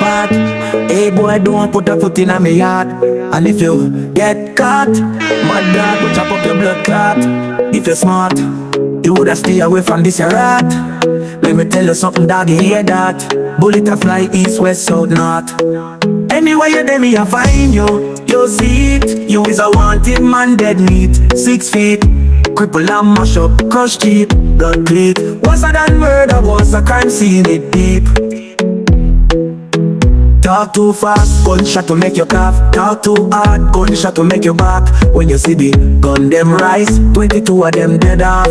spot. Hey boy, don't put a foot in my yard. And if you get caught, my dog will chop up your blood clot. If you're smart, you woulda stay away from this rat. Let me tell you something, dog, you hear that? Bullet a fly east, west, south, north. Anywhere you there, me I find you. You see it, you is a wanted man, dead meat. 6 feet, cripple and mash up, crush cheap, blood bleed. Worse than murder, was a crime scene, it deep. Talk too fast, gunshot to make you cough. Talk too hard, gunshot to make you back. When you see the gun them rise, 22 of them dead off.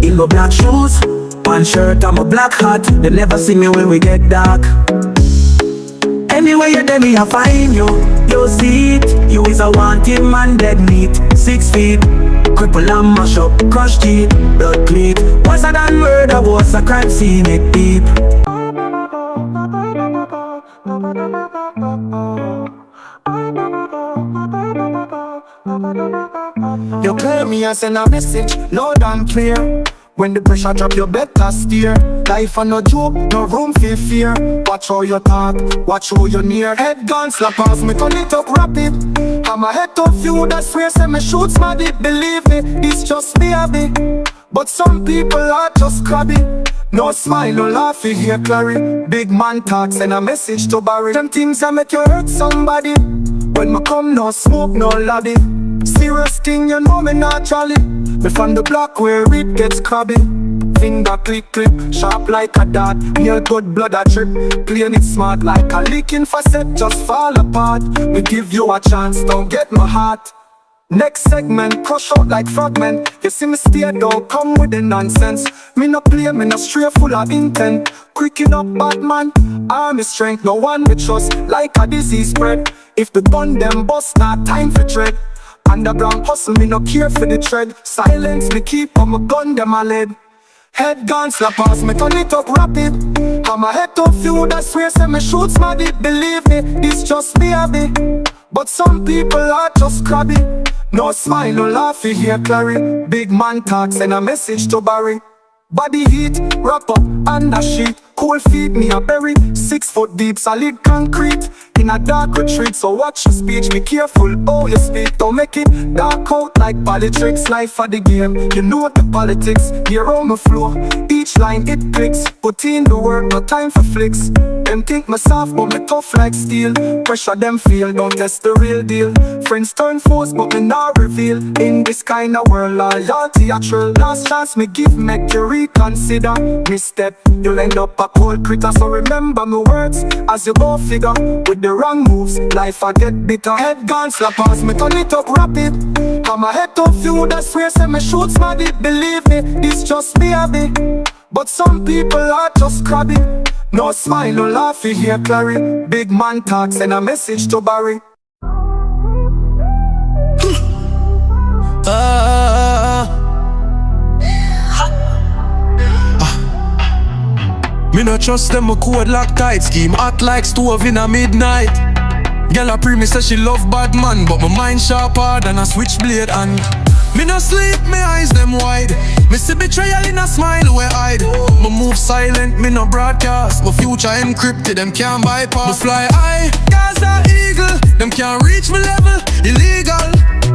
In my black shoes, one shirt and my black hat. They never see me when we get dark. Anywhere you there, me I find you. You see it, you is a wanted man, dead meat. 6 feet, cripple and mash up, crush teeth, blood bleed. Worse than murder, was a crime scene, it deep. You call me and send a message, loud and clear. When the pressure drop, you better steer. Life a no joke, no room for fear. Watch how you talk, watch who you near. Head gun slappers, me turn it up rapid. I'm a head tough you, that swear say me shoot smarty. Believe me, this just me a bit. But some people are just crabby. No smile, no laugh, you hear Clary. Big man talk, send a message to Barry. Them things that make you hurt somebody. When me come, no smoke, no lobby. Serious thing, you know me naturally. Me from the block where it gets crabby. Finger click clip, sharp like a dart. Real good blood a drip, playing it smart like a leaking faucet just fall apart. Me give you a chance, don't get my heart. Next segment, crush out like fragment. You see me stay, don't come with the nonsense. Me no play, me no stray, full of intent. Quicking up bad man, army strength. No one we trust, like a disease spread. If the gun them bust, not time for dread. Underground hustle, me no care for the tread. Silence, me keep on my gun, them a lead. Head gun slappers, me turn it up rapid. I'm a head tough you, that swear say me shoot smarty. Believe me, this just me a bit. But some people are just crabby. No smile, no laugh, you hear Clary. Big man talk, send a message to Barry. Body heat, wrap up, under sheet. Cold feet, me a berry. 6 foot deep, solid concrete. In a dark retreat, so watch your speech. Be careful how you speak, don't make it dark out like politics. Life for the game, you know the politics. Hear how me flow, each line it clicks. Put in the work, no time for flicks. Them think me soft, but me tough like steel. Pressure them feel, don't test the real deal. Friends turn foes, but me not reveal. In this kind of world, loyalty a trill. Last chance me give, make you reconsider. Misstep, you'll end up a cold critter. So remember my words, as you go figure. With the wrong moves, life I get bitter. Head gun slappers, me turn it up rapid. I'm a head tough you, that swear say me shoot smarty. Believe me, this just me a bit. But some people are just crabby. No smile, no laugh, you hear Clary. Big man talk, send a message to Barry. Me no trust them, a code lock tight. Scheme hot like stove in a midnight. Girl a pre me say she love bad man, but my mind sharper than a switchblade. And me no sleep, me eyes them wide. Me see betrayal in a smile where hide. Me move silent, me no broadcast. My future encrypted, them can't bypass. Me fly high, Gaza eagle. Them can't reach me level, illegal.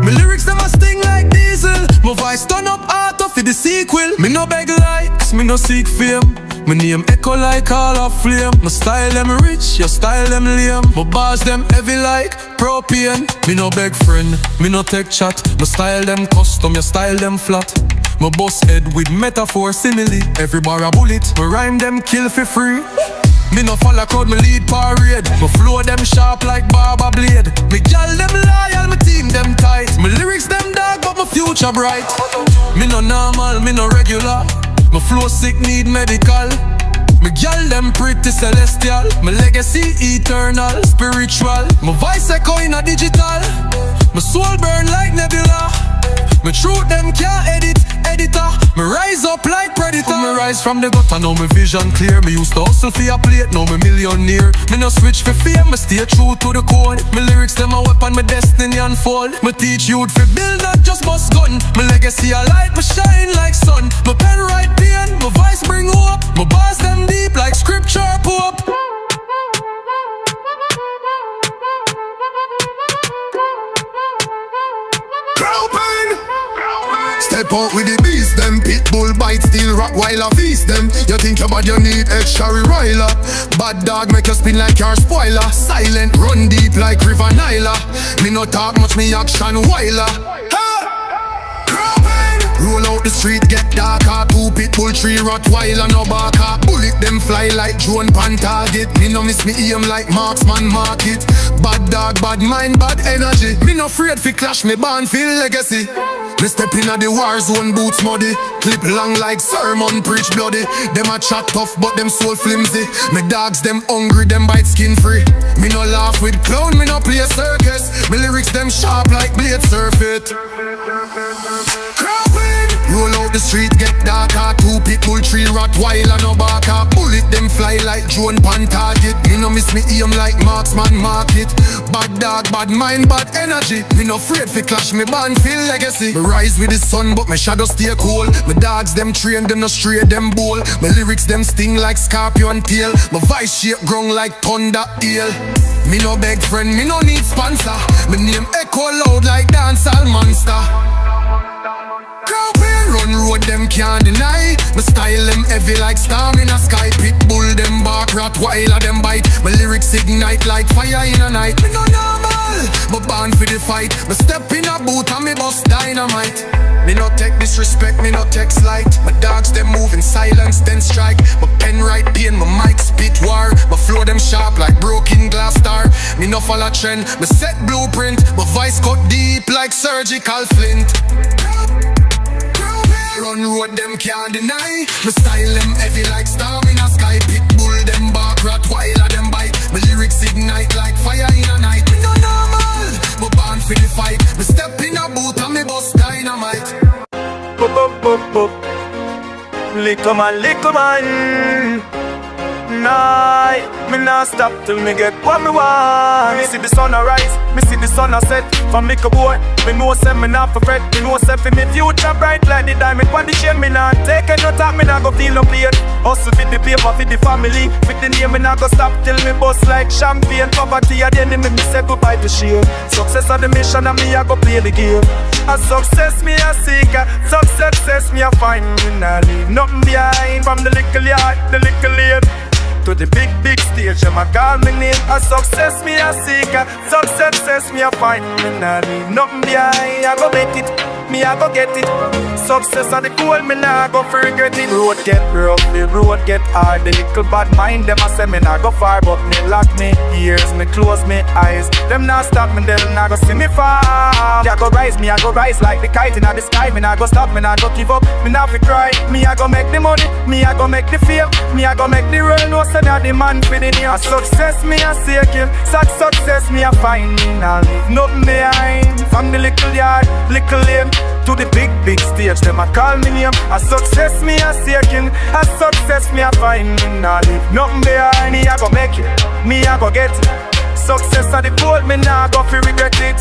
Me lyrics them a sting like diesel. My voice turn up art of the sequel. Me no beg likes, me no seek fame. My name echo like all of flame. My style them rich, your style them lame. My bars them heavy like propane. Me no beg friend, me no take chat. My style them custom, your style them flat. My bust head with metaphor simile. Every bar a bullet, my rhyme them kill for free. Me no follow crowd, me lead parade. My flow them sharp like barber blade. Me gal them loyal, my team them tight. My lyrics them dark, but my future bright. Me no normal, me no regular. My flow sick, need medical. My gal them pretty celestial. My legacy eternal, spiritual. My voice echo in a digital. My soul burn like nebula. My truth them can't edit, editor. Me rise up like predator. Me rise from the gutter, now my vision clear. Me used to hustle for a plate, now me millionaire. Me no switch for fame, me stay true to the code. My lyrics them a weapon, my destiny unfold. Me teach youth for build, not just bust gun. My legacy a light, me shine like sun. My pen write pain, my voice bring hope. My bars them deep like scripture pope. step out with the beast them. Pit bull bite still rock while I feast them. You think about you need extra rewiler. Bad dog make you spin like your spoiler. Silent run deep like River Nyla. Me no talk much, me action wilder. Krawpain. Roll out the street, get darker. 2 pit bull, 3 Rottweiler, no barker. Bullet them fly like drone pan target. Me no miss me aim like marksman market. Bad dog, bad mind, bad energy. Me no afraid fi clash, me born feel legacy. Me step in the war zone, boots muddy. Clip long like sermon, preach bloody. Them a chat tough, but them soul flimsy. Me dogs, them hungry, them bite skin free. Me no laugh with clown, me no play circus. Me lyrics, them sharp like blade surfeit. Krawpain. Roll out the street, get darker. 2 pit bull, 3 Rottweiler, no barker. Bullet them fly like drone pan target. Me no miss me aim like marksman market. Bad dog, bad mind, bad energy. Me no afraid fi clash, me born feel legacy. Me rise with the sun, but my shadow stay cool. My dogs, them train, them no stray, them bowl. My lyrics, them sting like scorpion tail. My voice shape ground like thunder hail. Me no beg friend, me no need sponsor. My name echo loud like Dancehall monster. Krawpain run road, them can't deny. My style them heavy like storm in a sky. Pit bull, them bark, Rottweiler, them bite. My lyrics ignite like fire in a night. Me no normal, but born for the fight. Me step in a boot and me bust dynamite. Me no take disrespect, me no take slight. My dogs, them move in silence, then strike. My pen write pain, my mic spit war. My flow, them sharp like broken glass star. Me no follow trend, me set blueprint. My voice cut deep like surgical flint. Run road, them can't deny. My style, them heavy like storm in a sky. Pit bull, them bark, Rottweiler, them bite. My lyrics ignite like fire in a night. Me no normal, but born for the fight. Me step in a boot and me bust dynamite. Boop, boop, boop, boop. Little man. Nah, me nah stop till me get what me want. Me see the sun a rise, me see the sun a set. From me a boy, me know say me not for fret. Me know say for me future bright like the diamond on the chain. Me nah take no talk, me nah go feel no pain. Hustle for the paper, for the family, with the name me nah go stop till me bust like champagne. Poverty a the enemy, me say goodbye to shame. Success of the mission and me a go play the game. A success me a seek, success me a find. Me nah leave nothing behind. From the little yard, the little lane, to the big stage, them a call me name. A success me a seek, success me a find. Me nah leave nothing behind. I go make it, me I go get it. Success of the goal, me nah go forget it. Road get rough, the road get hard. The little bad mind, them a say me nah go far, but me lock me ears, me close me eyes. Them nah stop me, them nah go see me far. Me I go rise like the kite in the sky. Me nah go stop, me nah go give up, me nah fi cry. Me I go make the money, me I go make the fame. Me I go make the world know say that the man fi the near. Success me a seeking, success me a finding. I'll leave nothing behind. From the little yard, little lane, to the big stage, them a call me name. A success me a seeking, a success me a finding. I'll leave nothing behind. Me I go make it, me I go get it. Success of the goal, me nah go fi regret it.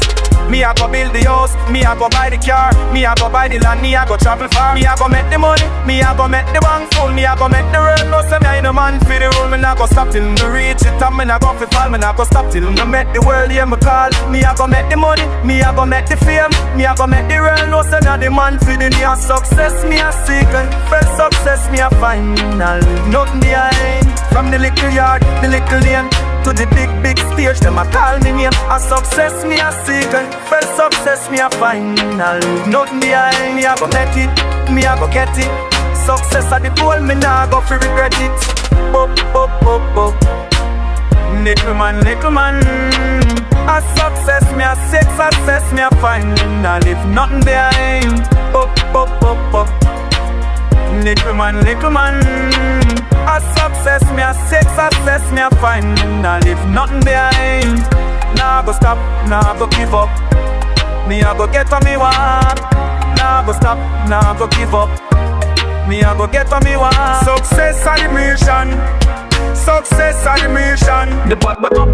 Me I go build the house, me I go buy the car. Me I go buy the land, me I go travel far. Me I go make the money, me I go make the bank full. Me I go make the world know say me I no man fi the rule. Me nah go stop till me reach it, and me nah go fi fall. Me nah go stop till me make the world hear me call. Me I go make the money, me I go make the fame. Me I go make the world know say that the man fi the near. Success me a seek, first success me a find. I'll leave nothing behind. From the little yard, the little lane, to the big stage, them a call me name. A success me a seek, first success me a find. I'll leave nothing behind. Me a go make it, me a go get it. Success of the goal, me nah go fi regret it. Bop. Little man. A success me a seek, success me a find. I'll leave nothing behind. Bop. Little man. A success me a seek, success me a find. I leave nothing behind. Nah go stop, nah go give up. Me I go get what me want. Nah go stop, nah go give up. Me I go get what me want. Success of the mission, Success animation. The bad but up,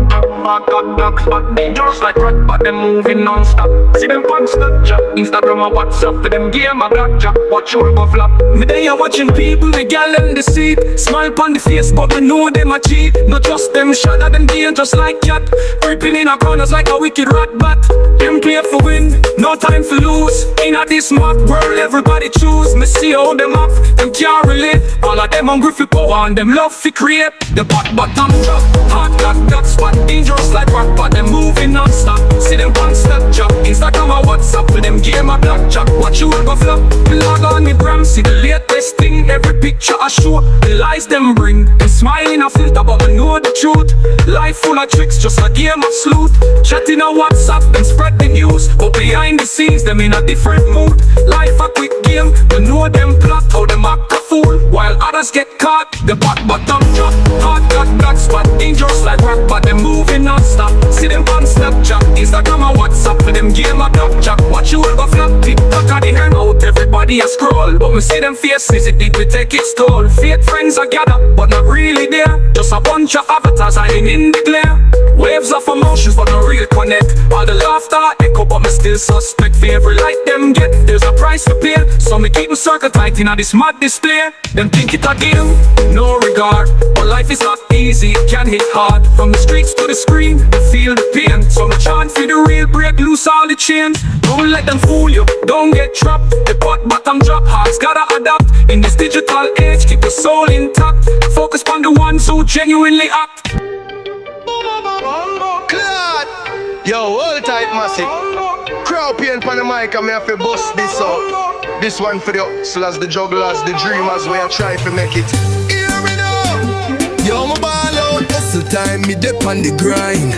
but dangerous like rat, but them moving non-stop. See them punch the jack, Instagram and WhatsApp for them game a blackjack, watch your go flap. Me they are watching people, the gal them the seat. Smile pon the face, but me know them a cheat. Not just them shot at them dangerous like cat, creeping in a corners like a wicked rat bat. Them play for win, no time for lose. In a this mad world, everybody choose. Me see how them off, them can't relate. All of them hungry for power and them love for create. The bottom drop, hard that spot, dangerous like rock, but them moving non-stop. See them one step job, Instagram or WhatsApp for them game a blackjack, watch you go flop. Log on the gram, see the latest thing, every picture I show, the lies them bring. Them smiling a filter, but me know the truth. Life full of tricks, just a game of sleuth. Chatting on WhatsApp, them spread the news, but behind the scenes, them in a different mood. Life a quick game, you know them plot, how them act a fool, while others get caught. The bottom drop, hard that spot, dangerous like rock, but them moving non-stop. See them on Snapchat, Instagram and WhatsApp for them game a blackjack, watch you go flop. TikTok at the hangout, everybody a scroll, but me see them faces, it did we take its toll. Fake friends are gather, but not really there, just a bunch of avatars hiding in the glare. Waves of emotions, but no real connect. All the laughter echo, but me still suspect. Favorite like them get, there's a price to pay. So me keep me circle tight in a this mad display. Them think it a game, no regard, but life is not easy, it can hit hard. From the streets to the screen, they feel the pain. So me chant for the real, break loose all the chains. Don't let them fool you, don't get trapped. The bottom drop, hearts gotta adapt. In this digital age, keep your soul intact. Focus on the ones who genuinely act. Clad. Yo, hold tight, massive. Krawpain on the mic, and me have to bust this up. This one for the hustlers, the jugglers, the dreamers, where I try to make it. Hear me now. Yo, my ball out. Hustle time, me dip on the grind.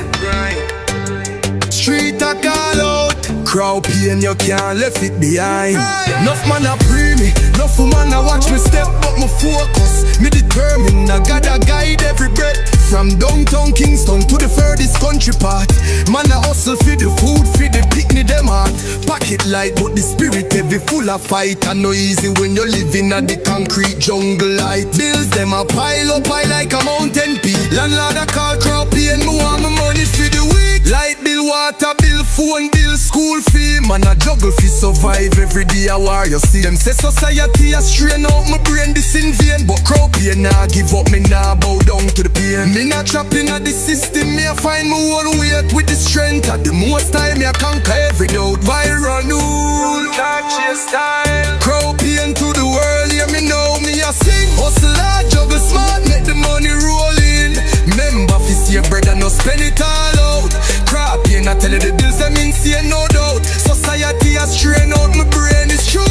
Street I call out. Krawpain, you can't left it behind. Enough man a pre me, enough woman a watch me step, but me focus. Me determined, I gotta guide every breath. From downtown Kingston to the furthest country part. Man a hustle for the food, for the picnic them heart. Pocket light, but the spirit heavy, full of fight. And no easy when you're living at the concrete jungle light. Bills them a pile up high like a mountain peak. Landlord a call Krawpain, me want my money for the week. Light bill, water bill, phone bill, school fee. Man a juggle fi survive every day a war. You see them say society a strain out my brain, this in vain. But Krawpain nah give up, me nah bow down to the pain. Me nah trapped in the system, me a find my own weight with the strength. At the most time me a conquer every doubt. Viral new, catch your style. Krawpain to the world, hear me now, me a sing. Hustle hard, juggle smart, make the money roll in. Remember fi save bread and no spend it all out. Krawpain I tell you the bills them insane, no doubt. Society has strained out my brain, is true.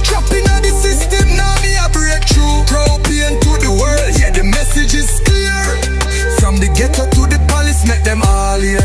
Trapping at the system, now me a breakthrough. Krawpain to the world, yeah the message is clear. From the ghetto to the palace, make them all here.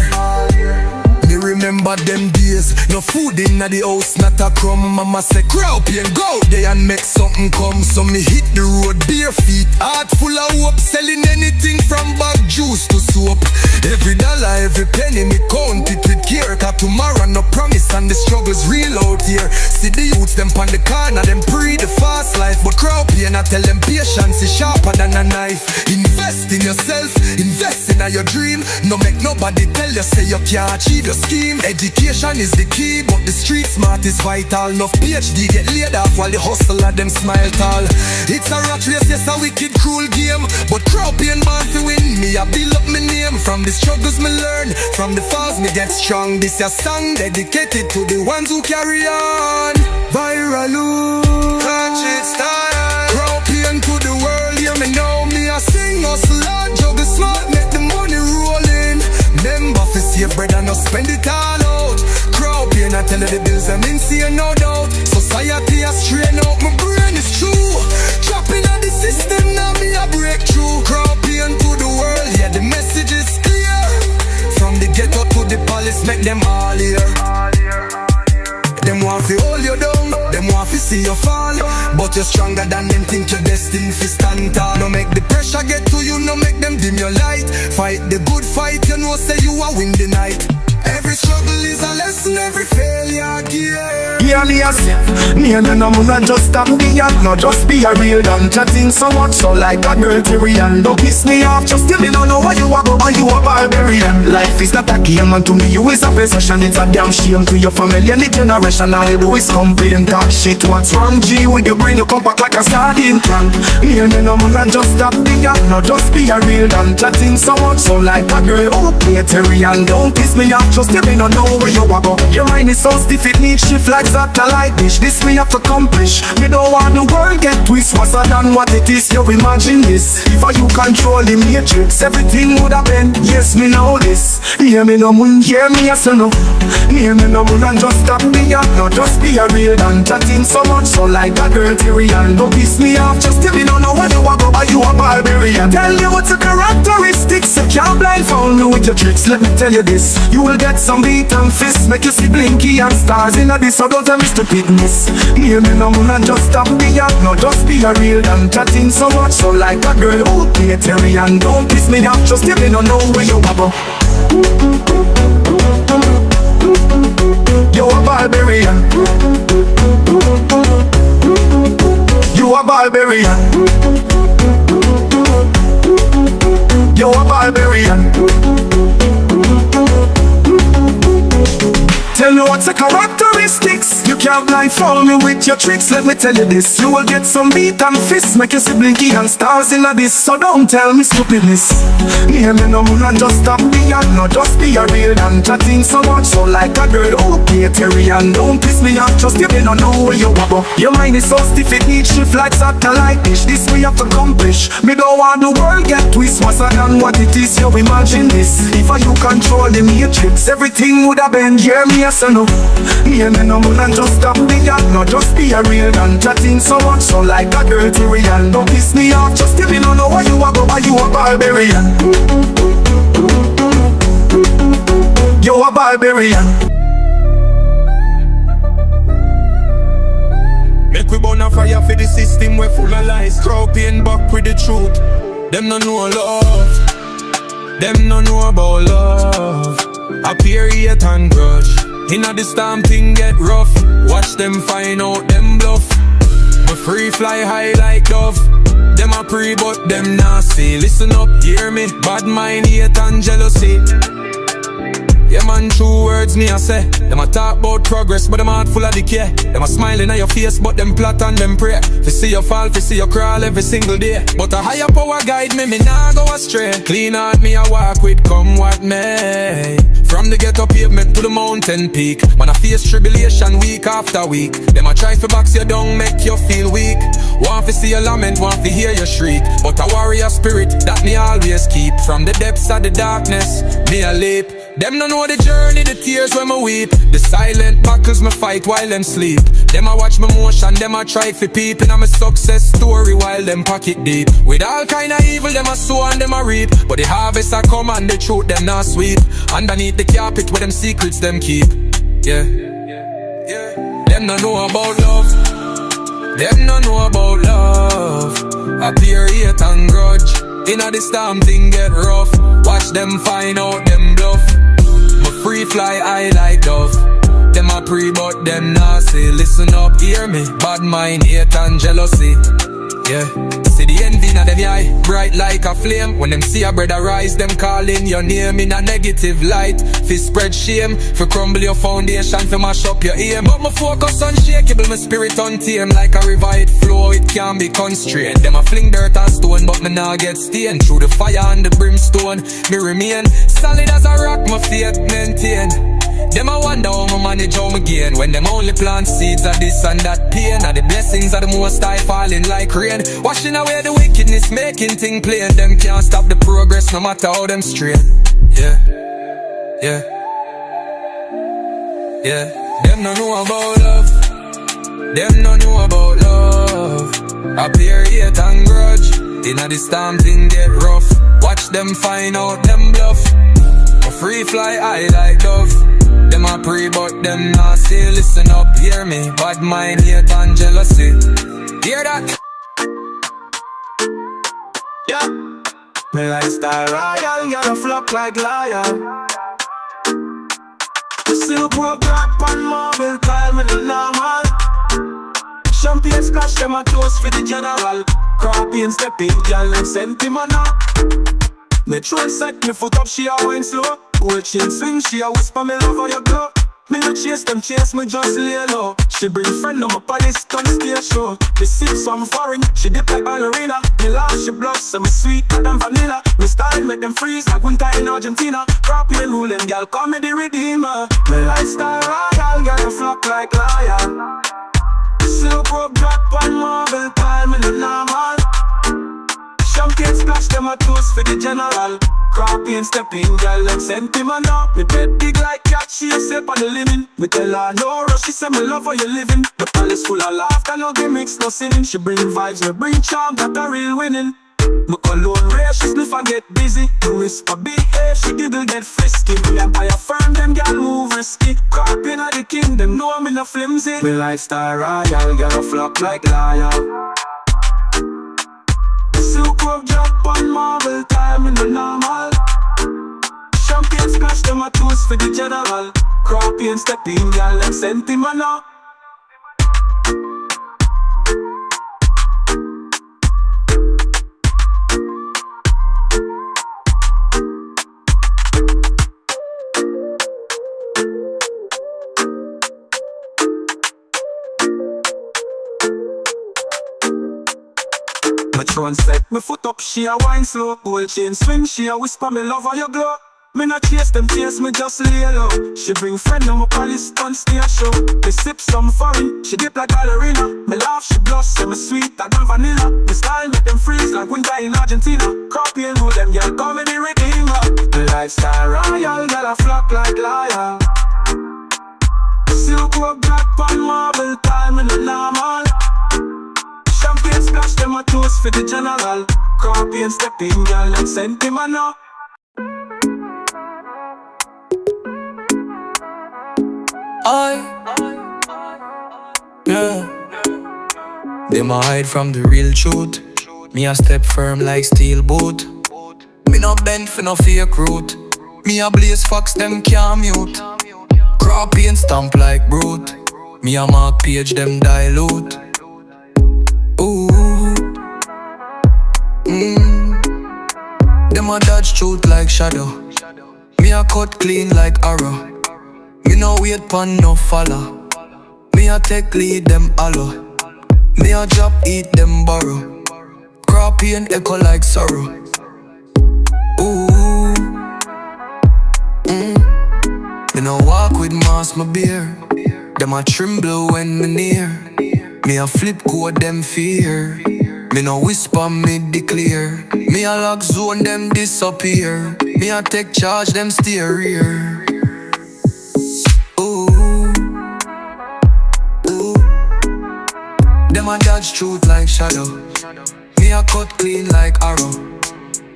Me remember them days, no food in the house, not a crumb. Mama say Krawpain, go there and make something come. So me hit the road bare feet, heart full of hope. Selling anything from bag juice to soap. Every dollar, every penny, me count it with care. Cause tomorrow no promise and the struggle's real out here. See the youths them pon the corner, them pre the fast life. But Krawpain I tell them patience is sharper than a knife. Invest in yourself, invest in your dream. No make nobody tell you say you can't achieve your scheme. Education is the key, but the street smart is vital. Enough PhD get laid off while the hustler them smile tall. It's a rat race, yes a wicked cruel game. But Krawpain born to win, me I build up my name. From the struggles me learn, from the falls me get strong. This a song dedicated to the ones who carry on. Viral, catch it style. Krawpain to the world, hear me now, me a sing. Hustle hard, juggle smart, make the money roll in. Remember fi save bread and no spend it all out. Krawpain I tell you the bills them insane, no doubt. Society has strained out my brain, is true. Trapping at the system, now me a breakthrough. Krawpain to the world, yeah the message is clear. From the ghetto to the palace, make them all here. Them want to hold you down, them want to see you fall. But you're stronger than them, think you're destined to stand tall. No make the pressure get to you, no make them dim your light. Fight the good fight, you know say you will win the night. Every Every struggle is a lesson, every failure gear. Yeah, me a say, me and no man just stop me and not just be a real damn chatting so much so like a girl to real. Don't piss me off, just tell me don't know what you are, but you a barbarian. Life is not a game and to me you is a possession. It's a damn shame to your family and the generation. All you do is complain, talk shit. What's wrong, G? With your brain you come back like a sardine can. Me and no man just stop me and not just be a real damn chatting so much so like a girl who play Terry. Don't piss me off, just tell me don't know where you are, but your mind is so stiff it needs shift like satellite dish. This me have to accomplish. Me don't want the world get twist. What's than what it is, you imagine this. If you control the matrix, everything would have been. Yes, me know this. Hear me no moon, hear me yes or no. Hear me no moon and just stop me up. Not just be a real and chatting so much so like a girl Tyrian. Don't piss me off, just tell me don't know what you are, but you a barbarian. Tell me what's your characteristics. You can't blindfold me with your tricks. Let me tell you this, you will get some beat and fist. Make you see blinky and stars in a this. So don't tell me stupidness. Hear me no moon and just stop me up. Not just be a real and chatting so much so like a girl who play Tyrian. Don't piss me off, just tell me don't know where you are. You a barbarian. You a barbarian. You a barbarian. Tell me what's the characteristics. You can't blindfold me with your tricks. Let me tell you this, you will get some beat and fists. Make you see blinky and stars in a this. So don't tell me stupidness. Hear me no moon and just stop me and not just be a real and chatting so much so like a girl who play Terry. And don't piss me off, just you don't know where you are. Your mind is so stiff it needs shift like satellite dish. This we have to accomplish. Me don't want the world get twist. What's than what it is, you imagine this. If you control the matrix, everything would have been. Hear me yes or no. Hear me no moon and just stop me and not just be a real and chatting so much so like a girl to real. Don't piss me off, just tell me don't know what you are, but you a barbarian. You a barbarian. Make we burn a fire for the system, we full of lies. Krawpain back with the truth. Them no know love. Them no know about love. Appear hate and grudge. Inna this damn thing get rough. Watch them find out them bluff. My free fly high like dove. Them a pre but them nasty. Listen up, hear me. Bad mind, hate and jealousy. Yeah man, true words me I say. Them a talk about progress, but them heart full of decay. Them a smiling at your face, but them plot and them pray. Fi see you fall, fi see you crawl every single day. But a higher power guide me nah go astray. Clean heart me I walk with, come what may. From the ghetto pavement to the mountain peak. Man I face tribulation week after week. Them a try fi box you down, make you feel weak. Want fi see you lament, want fi hear you shriek. But a warrior spirit that me always keep. From the depths of the darkness, me a leap. Them no know the journey, the tears when me weep. The silent battles me fight while them sleep. Them a watch me motion, them a try fi peep. In a me success story while them pocket deep. With all kind of evil them a sow and them a reap. But the harvest a come and the truth them not sweep. Underneath the carpet where them secrets them keep. Yeah. Them no know about love. Them no know about love. Appear hate and grudge. Inna this damn thing get rough. Watch them find out them bluff. My free fly high like dove. Them a pre but them nasty. Listen up, hear me. Bad mind, hate and jealousy. Yeah. See the envy in them eye, bright like a flame. When them see a brother rise, them calling your name in a negative light. Fi spread shame, fi crumble your foundation, fi mash up your aim. But my focus unshakable, my spirit untamed. Like a river it flow, it can't be constrained. Them a fling dirt and stone, but me nah get stained. Through the fire and the brimstone, me remain solid as a rock, my faith maintain. Them a wonder how me manage how me gain. When them only plant seeds of this and that pain. And the blessings of the most high falling like rain. Washing away the wickedness, making things plain. Them can't stop the progress no matter how them strain. Yeah. Them no know about love. Them no know about love. Appear hate and grudge. Inna this damn thing get rough. Watch them find out them bluff. A free fly high like dove. Them a pray but them not say. Listen up, hear me. Bad mind, hate and jealousy. Hear that? Yeah. Me lifestyle royal, gotta flock like lion. Silk rope drop and marble tile me the normal. Champagne splash them a toast for the general. Krawpain step in, girl them sentimental. Me try set me foot up, she a wine slow. Gold chain swing, she a whisper me love how you glow. Me no chase them, chase me just lay low. She bring friend on my palace, on stage show. Me sip some foreign, she dip like ballerina. Me laugh, she blossom, me sweet than vanilla. Me style make them freeze like winter in Argentina. Krawpain ruling, girl call me the redeemer. Me lifestyle royal, girl you flock like lion. Silk rope drop and marble tile me the normal. Champagne splash them a toast for the general. Krawpain step in, girl them sentimental. Me bed big like cat, she a sip on the living. Me tell her no rush, she say me love how you living. The palace full of laughter, no gimmicks, no sinning. She bring vibes, me bring charm, that a real winning. Me cologne rare, she sniff and get busy. Me whisper behave, she giggle get frisky. Me empire firm, them girl move risky. Krawpain are the king, them know me no flimsy. Me lifestyle royal, girl a flock like lion. Silk rope drop and marble tile in the normal. Champagne splash them a toast for the general. Krawpain step in, girl them sentimental. My throne set me foot up, she a wine slow. Gold chain swing, she a whisper me love how you glow. Me not chase them, chase me just lay low. She bring friend on my palace, on stage show. Me sip some foreign, she dip like ballerina. Me laugh, she blossom, me sweet than vanilla. Me style make them freeze like winter in Argentina. Krawpain rule them, girl call me the redeemer. Me lifestyle royal, girl a flock like lion. Silk rope drop and marble tile in the normal. Champagne splash them a toast for the general. Krawpain step in, girl them sentimental. Yeah. Them a hide from the real truth. Me a step firm like steel boot. Me no bend for no fake route. Me a blaze fox, them can't mute. Krawpain stamp like brute. Me a mark page, them dilute. Ooh. Them a dodge truth like shadow. Me a cut clean like arrow. Me no wait pon no follow. Me a take lead them hollow. Me a drop eat them borrow. Krawpain echo like sorrow. Ooh. Me no walk with mass my beer. Them a tremble when me near. Me a flip code them fear. Me no whisper, me declare. Me a lock zone, them disappear. Me a take charge, them steer rear. Ooh, ooh. Them a dodge truth like shadow. Me a cut clean like arrow.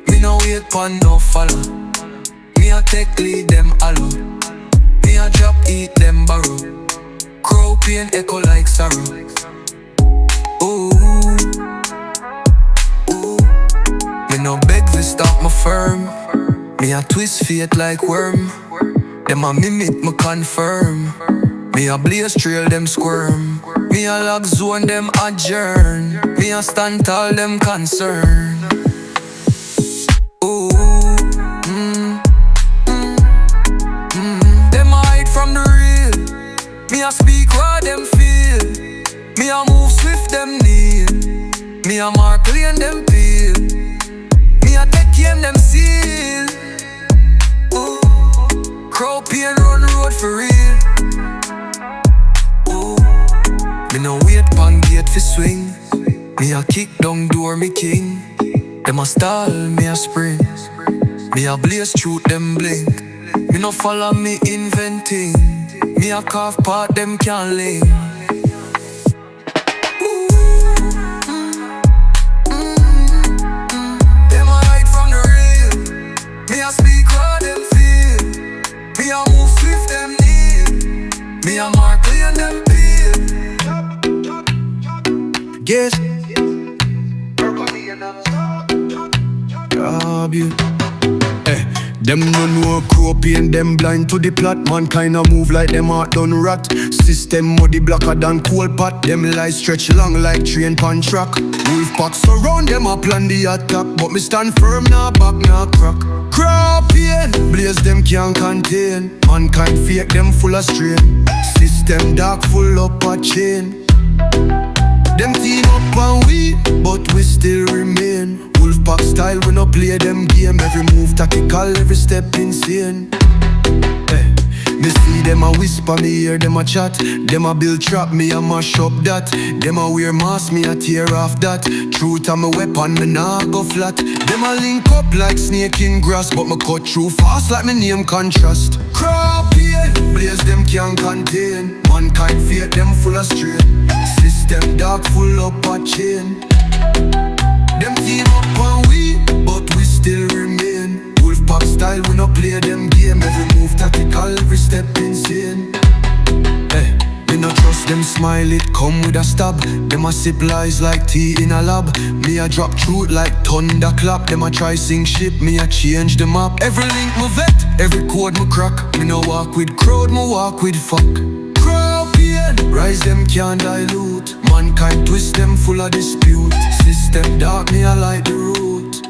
Me no wait pon no follow. Me a take lead them hollow. Me a drop eat them borrow. Krawpain echo like sorrow. Ooh. Me no beg to stop my firm. Me a twist fate like worm. Them a mimic me confirm. Me a blaze trail them squirm. Me a lock zone them adjourn. Me a stand tall them concern. Ooh, Them a hide from the real. Me a speak what them feel. Me a move swift them kneel. Me a mark lane them peel. Me a take game them seal. Ooh. Krawpain run road for real. Ooh. Me no wait pon gate fi swing. Me a kick down door me king. Them a stall, me a spring. Me a blaze truth them blink. Me no follow me inventing. Me a carve part them can't link. Me a speak what them feel. Me a move swift them kneel. Me a mark lane them peel. Guess grab you. Them no know Krawpain, them blind to the plot. Man kinda move like them heart done rot. System muddy blacker than coal pot. Them lies stretch long like train pan track. Wolf pack surround them a plan the attack, but me stand firm, nah back, nah crack. Krawpain, blaze them can't contain. Mankind fake, them full of strain. System dark, full up a chain. Them team up and we, but we still remain. Wolfpack style, we no play them game. Every move tactical, every step insane. Me see them a whisper, me hear them a chat. Them a build trap, me a mash up that. Them a wear mask, me a tear off that. Truth a me weapon, me nah go flat. Them a link up like snake in grass, but me cut through fast like me name contrast. Krawpain, blaze them can't contain. Mankind fake, them full of strain. System dark, full up a chain. Them team up and we, but we still remain. Wolfpack style, we no play them game. Every move tactical, every step insane. Me no trust them smile, it come with a stab. Them a sip lies like tea in a lab. Me a drop truth like thunderclap. Them a try sing shit, me a change the map. Every link me vet, every code me crack. Me no walk with crowd, me walk with fuck. Krawpain, rise them can't dilute. Mankind twist them full of dispute. System dark, me a light the root.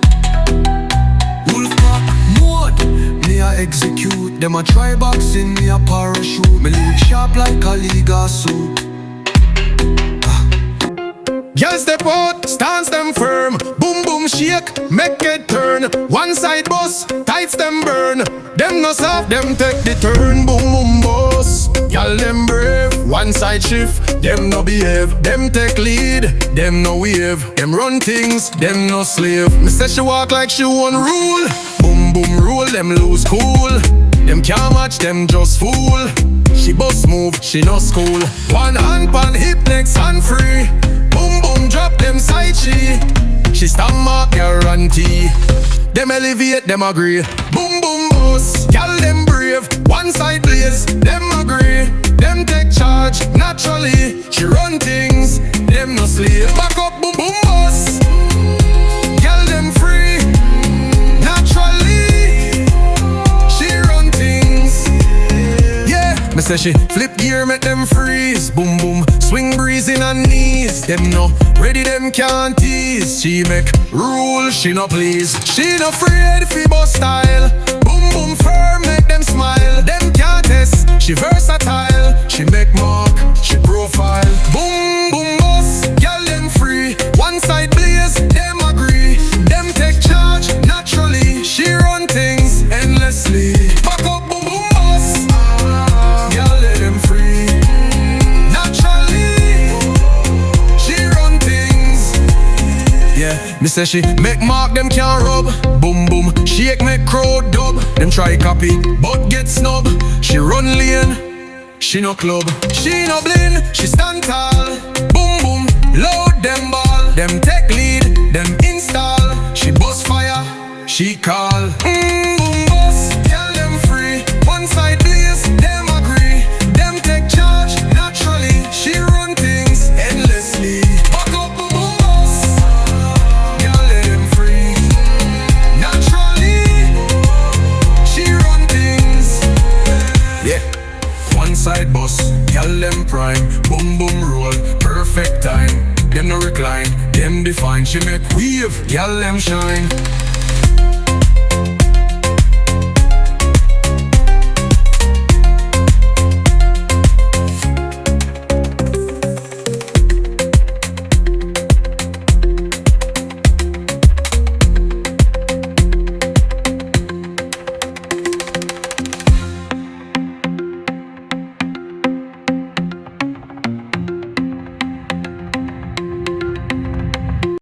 Wolfpack mode, me a execute. Them a try boxing, me a parachute. Me live sharp like a legal suit. Girl step out, stance them firm. Boom boom shake, make it turn. One side bus, tights them burn. Them no soft, them take the turn. Boom boom boss. Girl them brave, one side shift. Them no behave, them take lead. Them no wave, them run things. Them no slave. Me say she walk like she one rule. Boom boom rule, them lose cool. Them can't match, them just fool. She bust move, she no school. One hand pan hip, next hand free. Boom boom drop them side she stomach guarantee. Them elevate, them agree. Boom boom boss, gal them brave. One side blaze, them agree. Them take charge naturally. She run things, them no slave. Back up boom boom boss, gal them free naturally. She run things. Yeah, me say she flip gear, make them freeze. Boom boom, swing breeze in her knees. Them no ready, them can't tease. She make rule, she no please. She no afraid fi bust style. Boom boom firm, make them smile. Them can't test, she versatile. She make mark, she profile. Boom boom boss, girl them free. One side blaze, them agree. Them take charge naturally. She run things endlessly. Back up boom boom boss, girl let them free naturally. She run things. Yeah, me say she make mark, them can't rub. Boom boom, shake make crowd dub. Them try copy, but get snub. She run lane, she no club. She no blin, she stand tall. Boom boom, load them ball. Them take lead, them install. She bust fire, she call. Boom boss, tell them free. One side blaze, them agree. Them take charge naturally. She run things endlessly. Back up boom boom boss, girl let them free naturally. She run things. Yeah. One side boss, girl them prime. Boom boom roll, perfect time. Them no recline, them define. She make wave, girl them shine.